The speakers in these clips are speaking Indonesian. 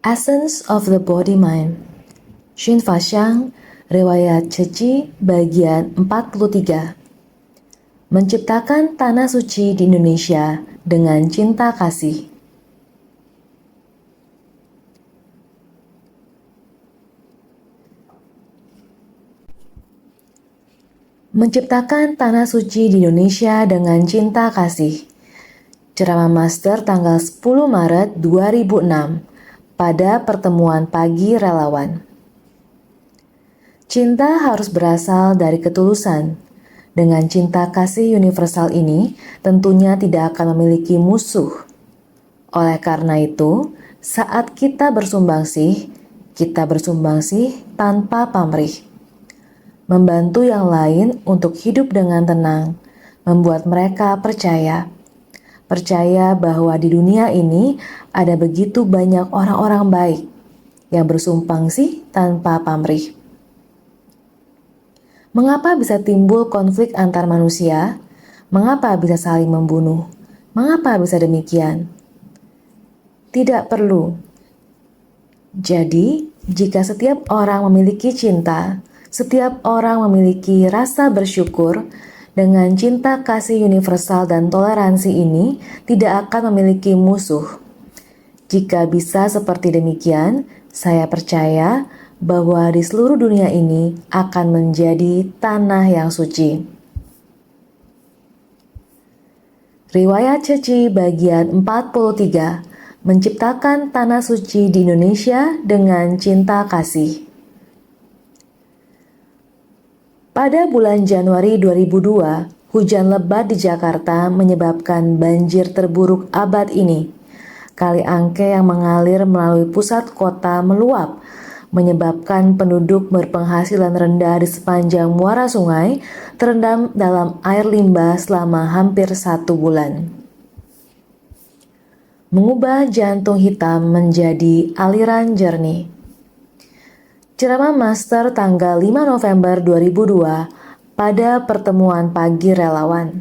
Essence of the Body Mind. Xun Faxiang, Riwayat Ceci, bagian 43. Menciptakan tanah suci di Indonesia dengan cinta kasih. Menciptakan tanah suci di Indonesia dengan cinta kasih. Ceramah Master tanggal 10 Maret 2006 pada pertemuan pagi relawan. Cinta harus berasal dari ketulusan. Dengan cinta kasih universal ini tentunya tidak akan memiliki musuh. Oleh karena itu, saat kita bersumbangsi tanpa pamrih. Membantu yang lain untuk hidup dengan tenang, membuat mereka percaya bahwa di dunia ini ada begitu banyak orang-orang baik yang bersumbangsi tanpa pamrih. Mengapa bisa timbul konflik antar manusia? Mengapa bisa saling membunuh? Mengapa bisa demikian? Tidak perlu. Jadi, jika setiap orang memiliki cinta, setiap orang memiliki rasa bersyukur, dengan cinta kasih universal dan toleransi ini tidak akan memiliki musuh. Jika bisa seperti demikian, saya percaya bahwa di seluruh dunia ini akan menjadi tanah yang suci. Riwayat Ceci bagian 43, menciptakan tanah suci di Indonesia dengan cinta kasih. Pada bulan Januari 2002, hujan lebat di Jakarta menyebabkan banjir terburuk abad ini. Kali Angke yang mengalir melalui pusat kota meluap, menyebabkan penduduk berpenghasilan rendah di sepanjang muara sungai terendam dalam air limbah selama hampir 1 bulan. Mengubah jantung hitam menjadi aliran jernih. Ceramah Master tanggal 5 November 2002 pada pertemuan pagi relawan.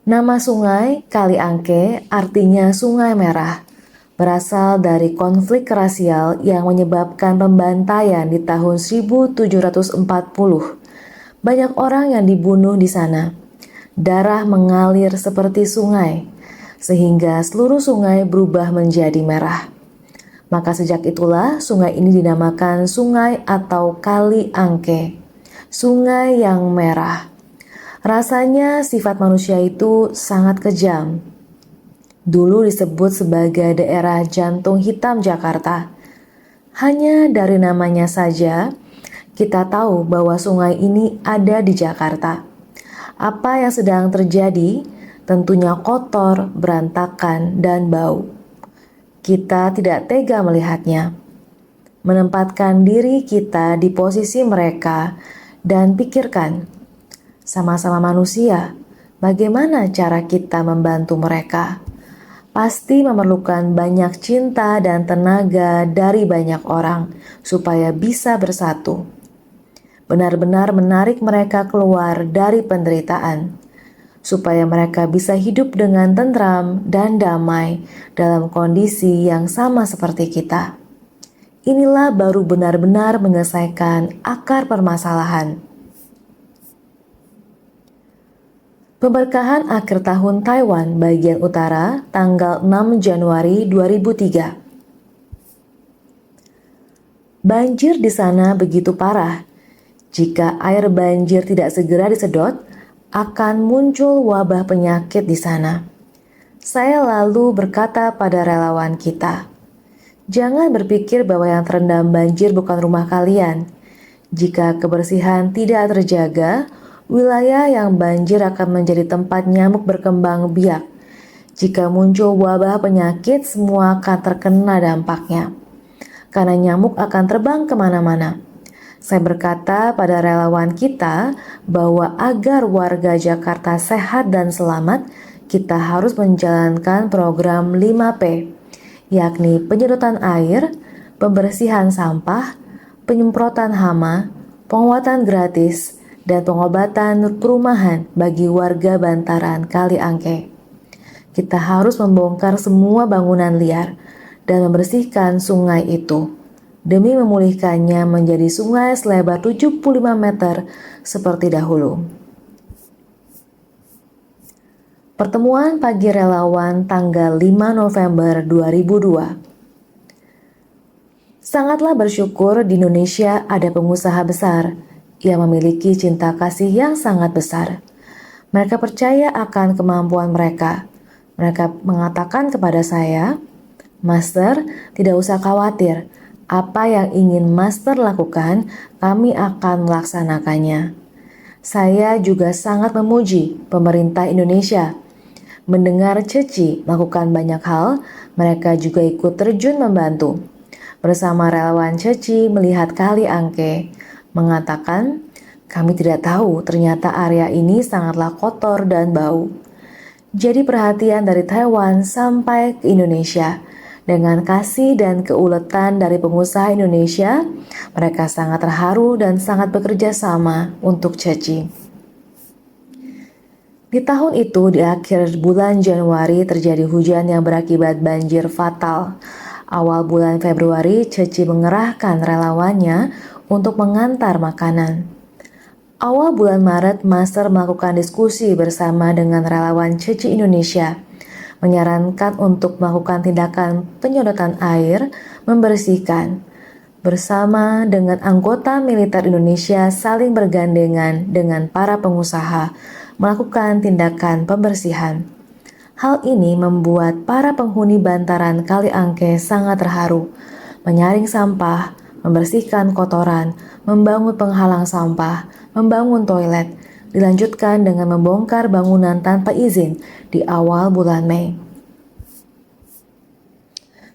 Nama sungai Kali Angke artinya Sungai Merah, berasal dari konflik rasial yang menyebabkan pembantaian di tahun 1740. Banyak orang yang dibunuh di sana. Darah mengalir seperti sungai, sehingga seluruh sungai berubah menjadi merah. Maka sejak itulah sungai ini dinamakan sungai atau Kali Angke, sungai yang merah. Rasanya sifat manusia itu sangat kejam. Dulu disebut sebagai daerah jantung hitam Jakarta. Hanya dari namanya saja, kita tahu bahwa sungai ini ada di Jakarta. Apa yang sedang terjadi tentunya kotor, berantakan, dan bau. Kita tidak tega melihatnya. Menempatkan diri kita di posisi mereka dan pikirkan, sama-sama manusia, bagaimana cara kita membantu mereka? Pasti memerlukan banyak cinta dan tenaga dari banyak orang supaya bisa bersatu. Benar-benar menarik mereka keluar dari penderitaan, supaya mereka bisa hidup dengan tentram dan damai dalam kondisi yang sama seperti kita. Inilah baru benar-benar menyelesaikan akar permasalahan. Pemberkahan akhir tahun Taiwan bagian utara tanggal 6 Januari 2003. Banjir di sana begitu parah. Jika air banjir tidak segera disedot, akan muncul wabah penyakit di sana. Saya lalu berkata pada relawan kita, jangan berpikir bahwa yang terendam banjir bukan rumah kalian. Jika kebersihan tidak terjaga, wilayah yang banjir akan menjadi tempat nyamuk berkembang biak. Jika muncul wabah penyakit, semua akan terkena dampaknya. Karena nyamuk akan terbang kemana-mana. Saya berkata pada relawan kita bahwa agar warga Jakarta sehat dan selamat, kita harus menjalankan program 5P, yakni penyedotan air, pembersihan sampah, penyemprotan hama, penguatan gratis, dan pengobatan perumahan bagi warga bantaran Kali Angke. Kita harus membongkar semua bangunan liar dan membersihkan sungai itu demi memulihkannya menjadi sungai selebar 75 meter seperti dahulu. Pertemuan pagi relawan tanggal 5 November 2002. Sangatlah bersyukur di Indonesia ada pengusaha besar yang memiliki cinta kasih yang sangat besar. Mereka percaya akan kemampuan mereka. Mereka mengatakan kepada saya, "Master, tidak usah khawatir. Apa yang ingin Master lakukan, kami akan melaksanakannya." Saya juga sangat memuji pemerintah Indonesia. Mendengar Ceci melakukan banyak hal, mereka juga ikut terjun membantu. Bersama relawan Ceci melihat Kali Angke, mengatakan, "Kami tidak tahu ternyata area ini sangatlah kotor dan bau." Jadi perhatian dari Taiwan sampai ke Indonesia. Dengan kasih dan keuletan dari pengusaha Indonesia, mereka sangat terharu dan sangat bekerja sama untuk Ceci. Di tahun itu, di akhir bulan Januari terjadi hujan yang berakibat banjir fatal. Awal bulan Februari, Ceci mengerahkan relawannya untuk mengantar makanan. Awal bulan Maret, Master melakukan diskusi bersama dengan relawan Ceci Indonesia, menyarankan untuk melakukan tindakan penyedotan air, membersihkan. Bersama dengan anggota militer Indonesia saling bergandengan dengan para pengusaha, melakukan tindakan pembersihan. Hal ini membuat para penghuni bantaran Kali Angke sangat terharu, menyaring sampah, membersihkan kotoran, membangun penghalang sampah, membangun toilet, dilanjutkan dengan membongkar bangunan tanpa izin di awal bulan Mei.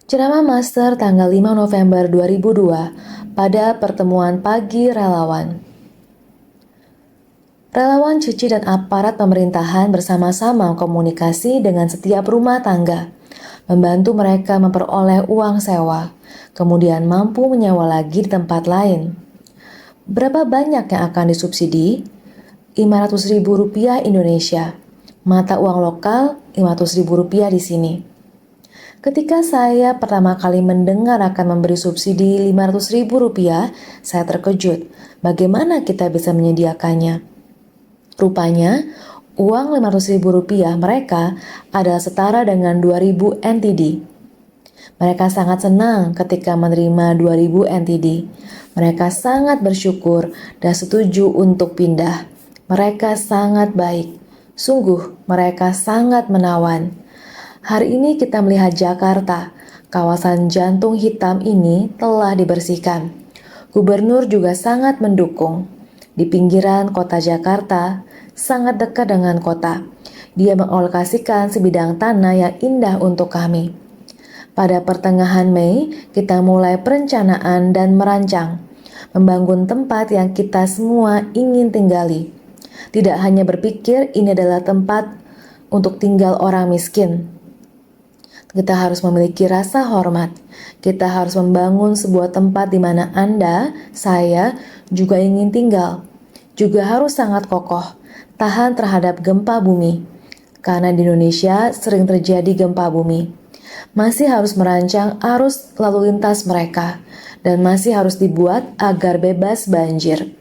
Ceramah Master tanggal 5 November 2002 pada pertemuan pagi relawan. Relawan Ceci dan aparat pemerintahan bersama-sama komunikasi dengan setiap rumah tangga, membantu mereka memperoleh uang sewa, kemudian mampu menyewa lagi di tempat lain. Berapa banyak yang akan disubsidi? Rp500.000 Indonesia, mata uang lokal Rp500.000 di sini. Ketika saya pertama kali mendengar akan memberi subsidi Rp500.000, saya terkejut. Bagaimana kita bisa menyediakannya? Rupanya, uang Rp500.000 mereka adalah setara dengan 2.000 NTD. Mereka sangat senang ketika menerima 2.000 NTD. Mereka sangat bersyukur dan setuju untuk pindah. Mereka sangat baik. Sungguh, mereka sangat menawan. Hari ini kita melihat Jakarta, kawasan jantung hitam ini telah dibersihkan. Gubernur juga sangat mendukung. Di pinggiran kota Jakarta, sangat dekat dengan kota, dia mengalokasikan sebidang tanah yang indah untuk kami. Pada pertengahan Mei, kita mulai perencanaan dan merancang, membangun tempat yang kita semua ingin tinggali. Tidak hanya berpikir ini adalah tempat untuk tinggal orang miskin. Kita harus memiliki rasa hormat. Kita harus membangun sebuah tempat di mana Anda, saya, juga ingin tinggal. Juga harus sangat kokoh, tahan terhadap gempa bumi. Karena di Indonesia sering terjadi gempa bumi. Masih harus merancang arus lalu lintas mereka, dan masih harus dibuat agar bebas banjir.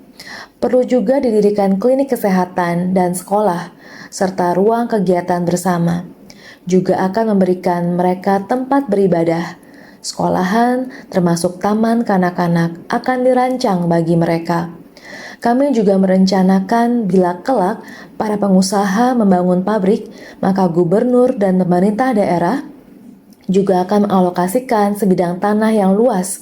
Perlu juga didirikan klinik kesehatan dan sekolah, serta ruang kegiatan bersama. Juga akan memberikan mereka tempat beribadah. Sekolahan, termasuk taman kanak-kanak, akan dirancang bagi mereka. Kami juga merencanakan bila kelak para pengusaha membangun pabrik, maka gubernur dan pemerintah daerah juga akan mengalokasikan sebidang tanah yang luas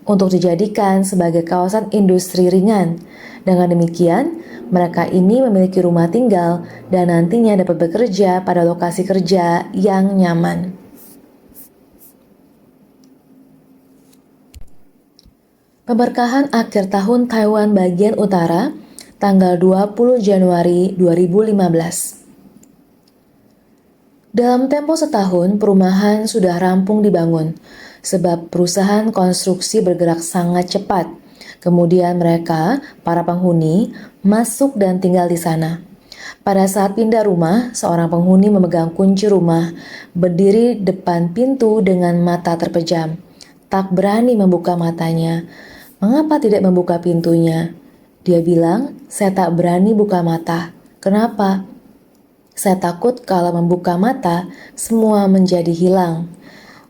untuk dijadikan sebagai kawasan industri ringan. Dengan demikian, mereka ini memiliki rumah tinggal dan nantinya dapat bekerja pada lokasi kerja yang nyaman. Pemberkahan akhir tahun Taiwan bagian utara, tanggal 20 Januari 2015. Dalam tempo setahun, perumahan sudah rampung dibangun, sebab perusahaan konstruksi bergerak sangat cepat. Kemudian mereka, para penghuni, masuk dan tinggal di sana. Pada saat pindah rumah, seorang penghuni memegang kunci rumah, berdiri depan pintu dengan mata terpejam. Tak berani membuka matanya. Mengapa tidak membuka pintunya? Dia bilang, saya tak berani buka mata. Kenapa? Saya takut kalau membuka mata, semua menjadi hilang.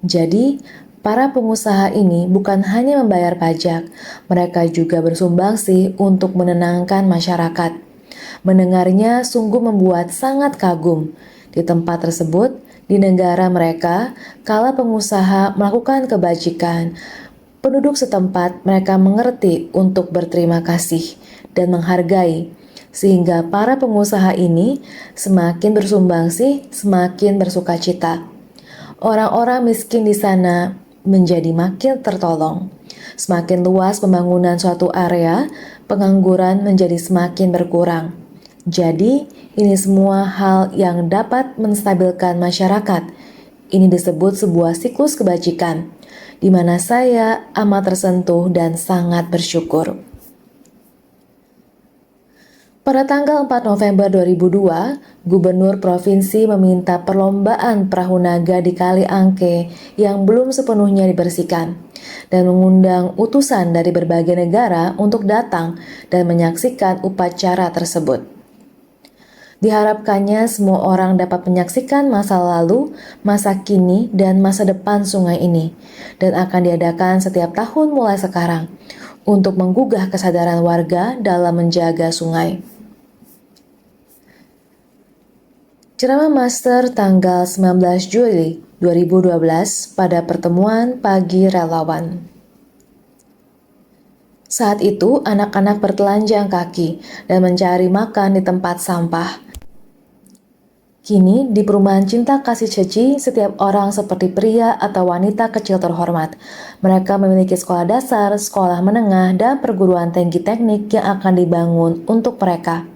Jadi, para pengusaha ini bukan hanya membayar pajak, mereka juga bersumbangsi untuk menenangkan masyarakat. Mendengarnya sungguh membuat sangat kagum. Di tempat tersebut, di negara mereka, kala pengusaha melakukan kebajikan, penduduk setempat mereka mengerti untuk berterima kasih dan menghargai, sehingga para pengusaha ini semakin bersumbangsi, semakin bersukacita. Orang-orang miskin di sana menjadi makin tertolong. Semakin luas pembangunan suatu area, pengangguran menjadi semakin berkurang. Jadi, ini semua hal yang dapat menstabilkan masyarakat. Ini disebut sebuah siklus kebajikan, di mana saya amat tersentuh dan sangat bersyukur. Pada tanggal 4 November 2002, Gubernur Provinsi meminta perlombaan perahu naga di Kali Angke yang belum sepenuhnya dibersihkan dan mengundang utusan dari berbagai negara untuk datang dan menyaksikan upacara tersebut. Diharapkannya semua orang dapat menyaksikan masa lalu, masa kini, dan masa depan sungai ini, dan akan diadakan setiap tahun mulai sekarang untuk menggugah kesadaran warga dalam menjaga sungai. Ceramah Master tanggal 19 Juli 2012 pada pertemuan pagi relawan. Saat itu, anak-anak bertelanjang kaki dan mencari makan di tempat sampah. Kini, di perumahan Cinta Kasih Ceci, setiap orang seperti pria atau wanita kecil terhormat. Mereka memiliki sekolah dasar, sekolah menengah, dan perguruan tinggi teknik yang akan dibangun untuk mereka.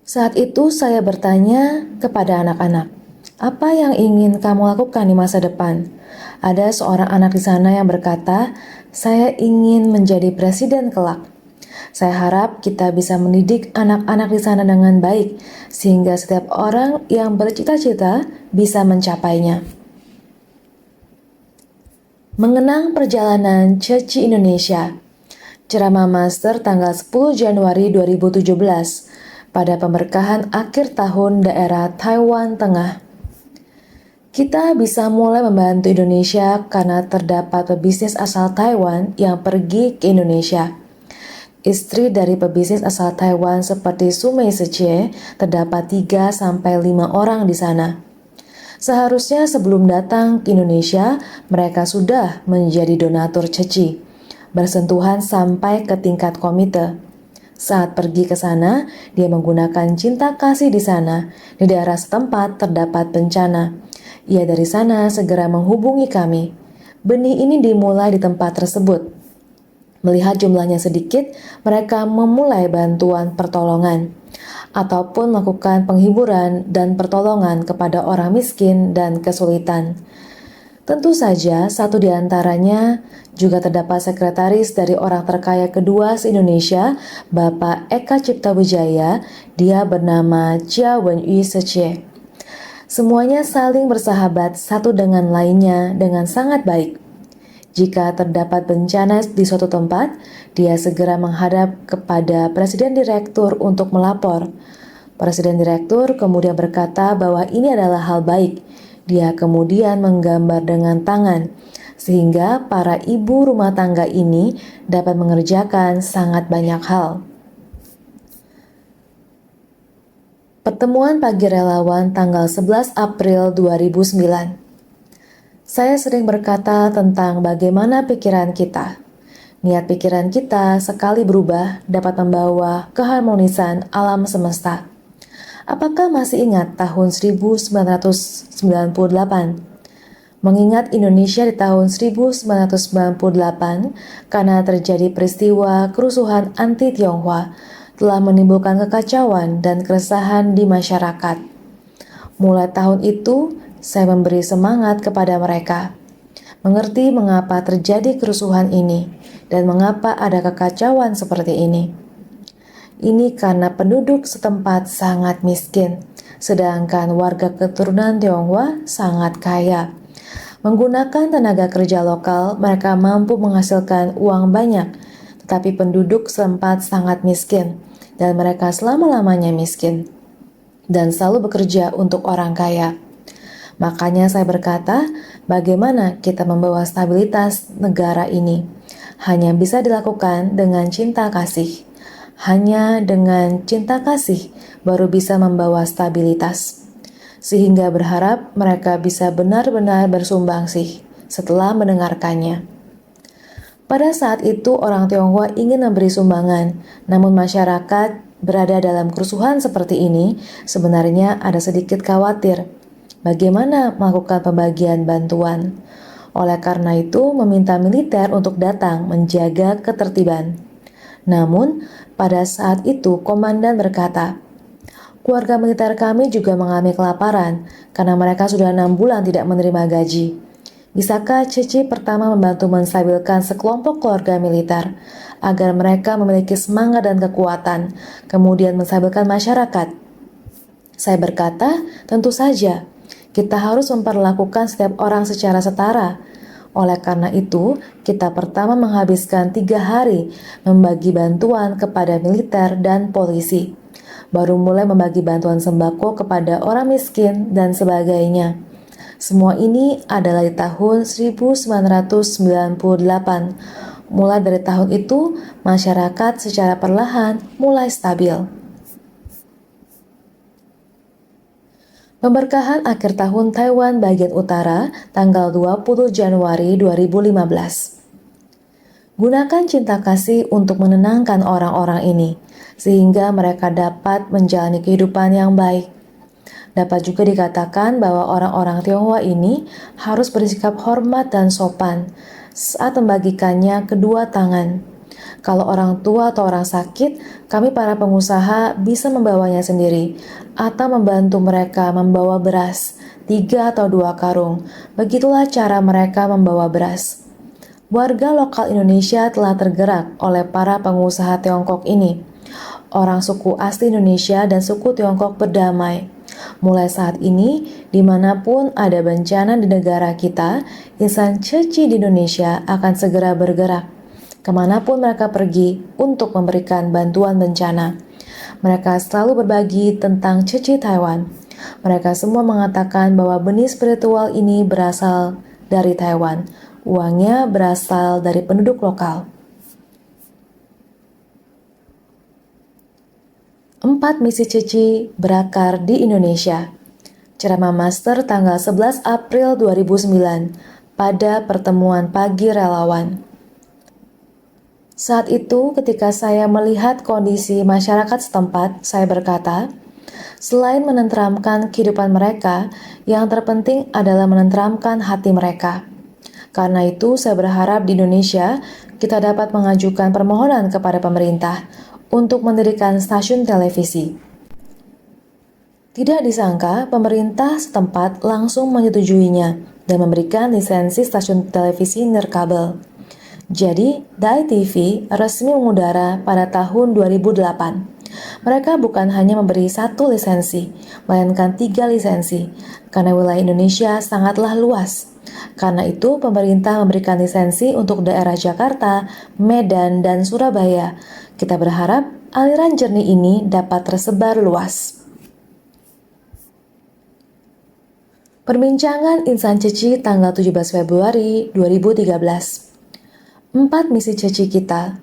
Saat itu saya bertanya kepada anak-anak, apa yang ingin kamu lakukan di masa depan? Ada seorang anak di sana yang berkata, saya ingin menjadi presiden kelak. Saya harap kita bisa mendidik anak-anak di sana dengan baik, sehingga setiap orang yang bercita-cita bisa mencapainya. Mengenang perjalanan Ceci Indonesia. Ceramah Master tanggal 10 Januari 2017 pada pemberkahan akhir tahun daerah Taiwan Tengah. Kita bisa mulai membantu Indonesia karena terdapat pebisnis asal Taiwan yang pergi ke Indonesia. Istri dari pebisnis asal Taiwan seperti Sumei Sechie terdapat 3-5 orang di sana. Seharusnya sebelum datang ke Indonesia, mereka sudah menjadi donatur Ceci, bersentuhan sampai ke tingkat komite. Saat pergi ke sana, dia menggunakan cinta kasih di sana. Di daerah setempat terdapat bencana. Ia dari sana segera menghubungi kami. Benih ini dimulai di tempat tersebut. Melihat jumlahnya sedikit, mereka memulai bantuan pertolongan ataupun melakukan penghiburan dan pertolongan kepada orang miskin dan kesulitan. Tentu saja, satu di antaranya juga terdapat sekretaris dari orang terkaya kedua se-Indonesia, Bapak Eka Cipta Wijaya. Dia bernama Jia Wenyu Sechie. Semuanya saling bersahabat satu dengan lainnya dengan sangat baik. Jika terdapat bencana di suatu tempat, dia segera menghadap kepada Presiden Direktur untuk melapor. Presiden Direktur kemudian berkata bahwa ini adalah hal baik. Dia kemudian menggambar dengan tangan, sehingga para ibu rumah tangga ini dapat mengerjakan sangat banyak hal. Pertemuan pagi relawan tanggal 11 April 2009. Saya sering berkata tentang bagaimana pikiran kita. Niat pikiran kita sekali berubah dapat membawa keharmonisan alam semesta. Apakah masih ingat tahun 1998? Mengingat Indonesia di tahun 1998 karena terjadi peristiwa kerusuhan anti-Tionghoa telah menimbulkan kekacauan dan keresahan di masyarakat. Mulai tahun itu, saya memberi semangat kepada mereka, mengerti mengapa terjadi kerusuhan ini dan mengapa ada kekacauan seperti ini. Ini karena penduduk setempat sangat miskin, sedangkan warga keturunan Tionghoa sangat kaya. Menggunakan tenaga kerja lokal, mereka mampu menghasilkan uang banyak, tetapi penduduk setempat sangat miskin, dan mereka selama-lamanya miskin, dan selalu bekerja untuk orang kaya. Makanya saya berkata, bagaimana kita membawa stabilitas negara ini? Hanya bisa dilakukan dengan cinta kasih. Hanya dengan cinta kasih baru bisa membawa stabilitas. Sehingga berharap mereka bisa benar-benar bersumbangsi setelah mendengarkannya. Pada saat itu orang Tionghoa ingin memberi sumbangan, namun masyarakat berada dalam kerusuhan seperti ini sebenarnya ada sedikit khawatir bagaimana melakukan pembagian bantuan. Oleh karena itu, meminta militer untuk datang menjaga ketertiban. Namun, pada saat itu komandan berkata, keluarga militer kami juga mengalami kelaparan karena mereka sudah 6 bulan tidak menerima gaji. Bisakah Cici pertama membantu menstabilkan sekelompok keluarga militer agar mereka memiliki semangat dan kekuatan, kemudian menstabilkan masyarakat? Saya berkata, tentu saja. Kita harus memperlakukan setiap orang secara setara. Oleh karena itu, kita pertama menghabiskan 3 hari membagi bantuan kepada militer dan polisi. Baru mulai membagi bantuan sembako kepada orang miskin dan sebagainya. Semua ini adalah di tahun 1998. Mulai dari tahun itu, masyarakat secara perlahan mulai stabil. Pemberkahan akhir tahun Taiwan bagian utara tanggal 20 Januari 2015. Gunakan cinta kasih untuk menenangkan orang-orang ini, sehingga mereka dapat menjalani kehidupan yang baik. Dapat juga dikatakan bahwa orang-orang Tionghoa ini harus bersikap hormat dan sopan saat membagikannya kedua tangan. Kalau orang tua atau orang sakit, kami para pengusaha bisa membawanya sendiri atau membantu mereka membawa beras, 3 atau 2 karung. Begitulah cara mereka membawa beras. Warga lokal Indonesia telah tergerak oleh para pengusaha Tiongkok ini. Orang suku asli Indonesia dan suku Tiongkok berdamai. Mulai saat ini, dimanapun ada bencana di negara kita, insan Cici di Indonesia akan segera bergerak kemanapun mereka pergi untuk memberikan bantuan bencana. Mereka selalu berbagi tentang Cici Taiwan. Mereka semua mengatakan bahwa benih spiritual ini berasal dari Taiwan. Uangnya berasal dari penduduk lokal. 4 misi Cici berakar di Indonesia. Ceramah Master tanggal 11 April 2009 pada pertemuan pagi relawan. Saat itu, ketika saya melihat kondisi masyarakat setempat, saya berkata, selain menenteramkan kehidupan mereka, yang terpenting adalah menenteramkan hati mereka. Karena itu, saya berharap di Indonesia kita dapat mengajukan permohonan kepada pemerintah untuk mendirikan stasiun televisi. Tidak disangka, pemerintah setempat langsung menyetujuinya dan memberikan lisensi stasiun televisi nirkabel. Jadi, Dai TV resmi mengudara pada tahun 2008. Mereka bukan hanya memberi 1 lisensi, melainkan 3 lisensi, karena wilayah Indonesia sangatlah luas. Karena itu, pemerintah memberikan lisensi untuk daerah Jakarta, Medan, dan Surabaya. Kita berharap aliran jernih ini dapat tersebar luas. Perbincangan Insan Cici tanggal 17 Februari 2013. 4 misi Cici kita.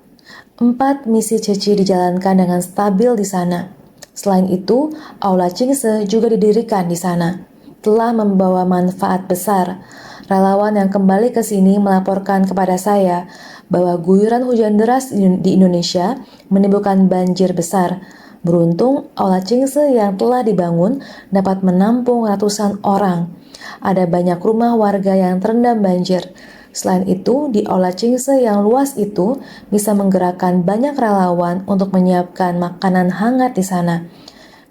4 misi Cici dijalankan dengan stabil di sana. Selain itu, Aula Chingse juga didirikan di sana. Telah membawa manfaat besar. Relawan yang kembali ke sini melaporkan kepada saya bahwa guyuran hujan deras di Indonesia menimbulkan banjir besar. Beruntung, Aula Chingse yang telah dibangun dapat menampung ratusan orang. Ada banyak rumah warga yang terendam banjir. Selain itu, di Aula Chingse yang luas itu bisa menggerakkan banyak relawan untuk menyiapkan makanan hangat di sana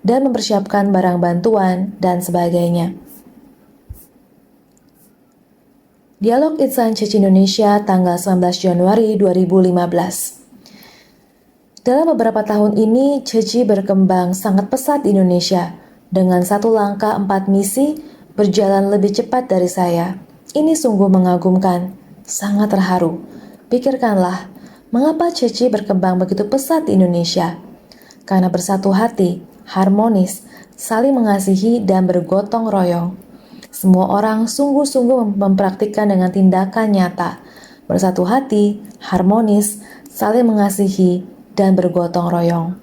dan mempersiapkan barang bantuan dan sebagainya. Dialog Insan Cici Indonesia tanggal 19 Januari 2015. Dalam beberapa tahun ini, Ceci berkembang sangat pesat di Indonesia. Dengan satu langkah 4 misi, berjalan lebih cepat dari saya. Ini sungguh mengagumkan, sangat terharu. Pikirkanlah, mengapa Ceci berkembang begitu pesat di Indonesia? Karena bersatu hati, harmonis, saling mengasihi dan bergotong royong. Semua orang sungguh-sungguh mempraktikkan dengan tindakan nyata, bersatu hati, harmonis, saling mengasihi, dan bergotong royong.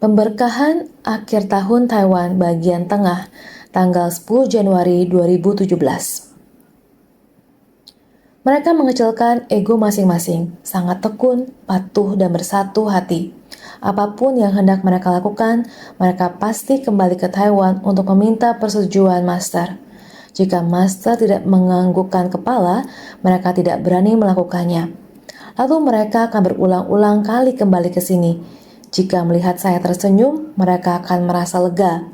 Pemberkahan akhir tahun Taiwan bagian tengah, tanggal 10 Januari 2017. Mereka mengecilkan ego masing-masing, sangat tekun, patuh, dan bersatu hati. Apapun yang hendak mereka lakukan, mereka pasti kembali ke Taiwan untuk meminta persetujuan Master. Jika Master tidak menganggukkan kepala, mereka tidak berani melakukannya. Lalu mereka akan berulang-ulang kali kembali ke sini. Jika melihat saya tersenyum, mereka akan merasa lega.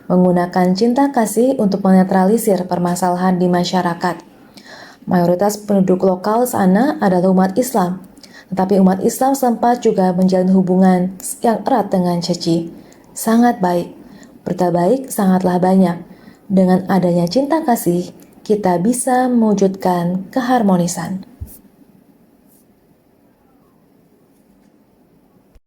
Menggunakan cinta kasih untuk menetralisir permasalahan di masyarakat. Mayoritas penduduk lokal sana adalah umat Islam. Tetapi umat Islam sempat juga menjalin hubungan yang erat dengan Ceci. Sangat baik. Berita baik sangatlah banyak. Dengan adanya cinta kasih, kita bisa mewujudkan keharmonisan.